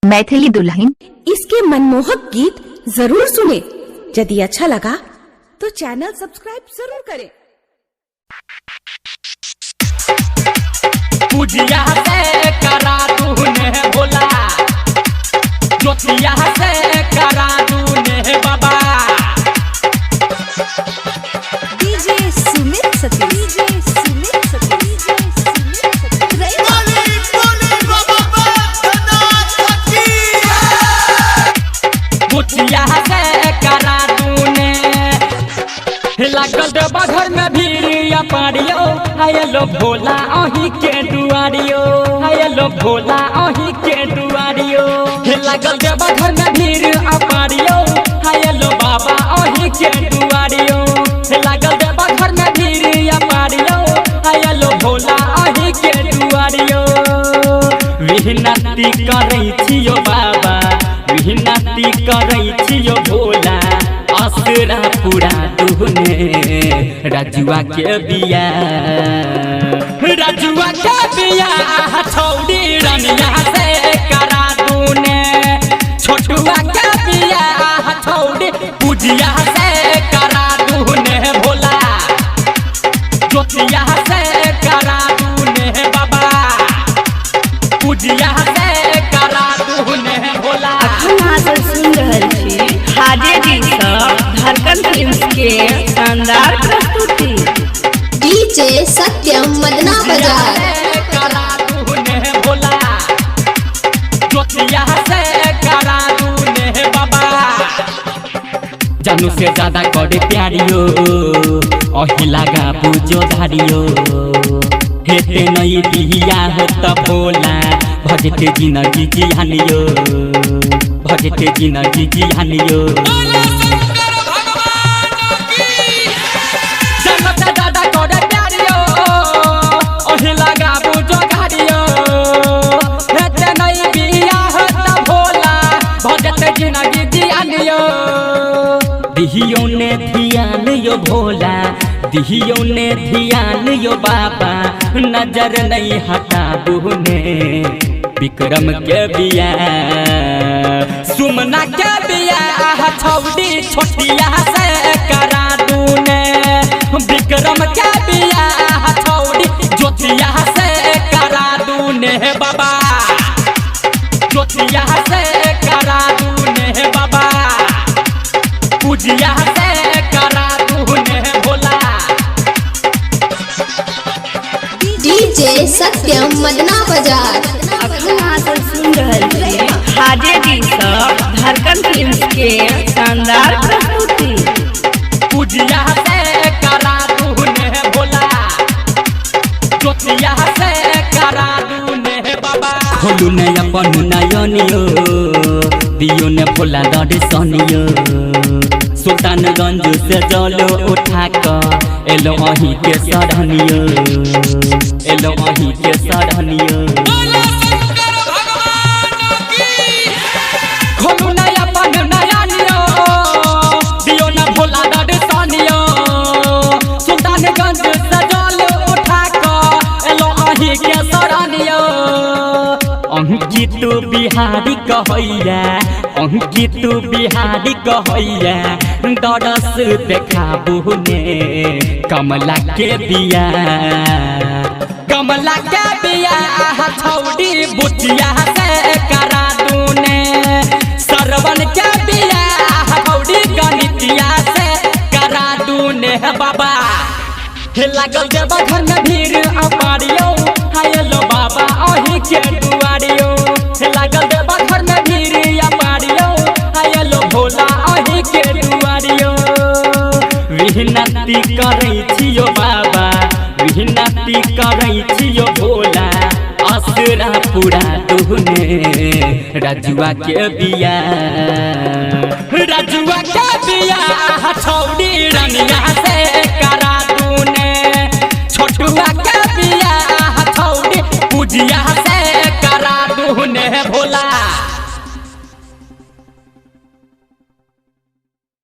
मैथिली दुल्हन इसके मनमोहक गीत जरूर सुने। यदि अच्छा लगा तो चैनल सब्सक्राइब जरूर करें। पूजिया से करा तूने बोला, ज्योतिया से करा तूने बाबा। डीजे सुमित सती, डीजे सुमित सती, डीजे सुमित सती। पूजिया से करा तूने लागल देवा घर में भीड़ पारियो, आयलो भोला अही के दुआरियो, आयलो भोला अही के दुआरियो। लागल देवा घर में भीड़ पारियो, आयलो बाबा अही के दुआरियो। लागल देवा घर में भीड़ पारियो, आयलो भोला अही के दुआरियो। विनती करै छियो बाबा, विनती करै छियो भोला, असरा पूरा तूने राजुआ के बिया, राजुआ के बिया छौड़ी रनिया से करा तूने। छोटुआ के बिया छौड़ी पूजिया से करा तूने भोला, ज्योतिया से करा तूने बाबा, पूजिया से करा तूने भोला। सुन रहल छी हाजे जी सब धड़कन फिल्म्स के शानदार प्रस्तुति। डीजे सत्यम मदना बाजार। करा तूने भोला, ज्योतिया से करा तूने बाबा। जानू से ज्यादा करे प्यारियो, अही लगा पूजो धारियो। हेते नहीं बिया हो त भोला, भजते जिंदगी जिहानियो, भजते जिंदगी जिहानियो। जनता दादा करे प्यारियो, ओही लगा बुझो घारियो। हेते नहीं बिया हो त भोला, भजते जिंदगी जिहानियो। दिहियो ने ध्यान यो भोला, दिहियो ने ध्यान यो बाबा, नजर नहीं हटाबू ने विक्रम के बिया, सुमना के बिया छौड़ी छोटिया से करा तूने। विक्रम के बिया छौड़ी ज्योतिया से करा तूने बाबा, ज्योतिया से करा तूने बाबा, पूजिया से करा तूने भोला। डीजे सत्यम मदना बाजार। सुन रहल छी हाजे जी सब धड़कन फिल्म्स के शानदार प्रस्तुति। पूजिया से करा तूने भोला, ज्योतिया से करा तूने बाबा। खोलू ने अपन नयनियो, दियो ने भोला दर्शनियो। सुल्तानगंज से जलो उठा कर एलो अही के सरहनियो, एलो अही के सरहनियो। खोलू ने अपन नयनियो, दियो ने भोला दर्शनियो। सुल्तानगंज से जलो उठा कर एलो अही के सरहनियो। अंकित बिहारी कहैया, अंकित बिहारी कहैया, दरस देखाबू ने कमला के बिया, कमला के बिया छौड़ी बुचिया से करा तूने। सरवन के बिया छौड़ी गणितिया से करा तूने बाबा। लागल देवा घर में भीड़ पारियो, आयलो बाबा अही के दुआरियो। लागल देवा घर में भीड़ पारियो, आयलो भोला अही के दुआरियो। विनती करै छियो बाबा, विनती करै छियो भोला, असरा पूरा तूने राजुआ के बिया, राजुआ के बिया छौड़ी रनिया से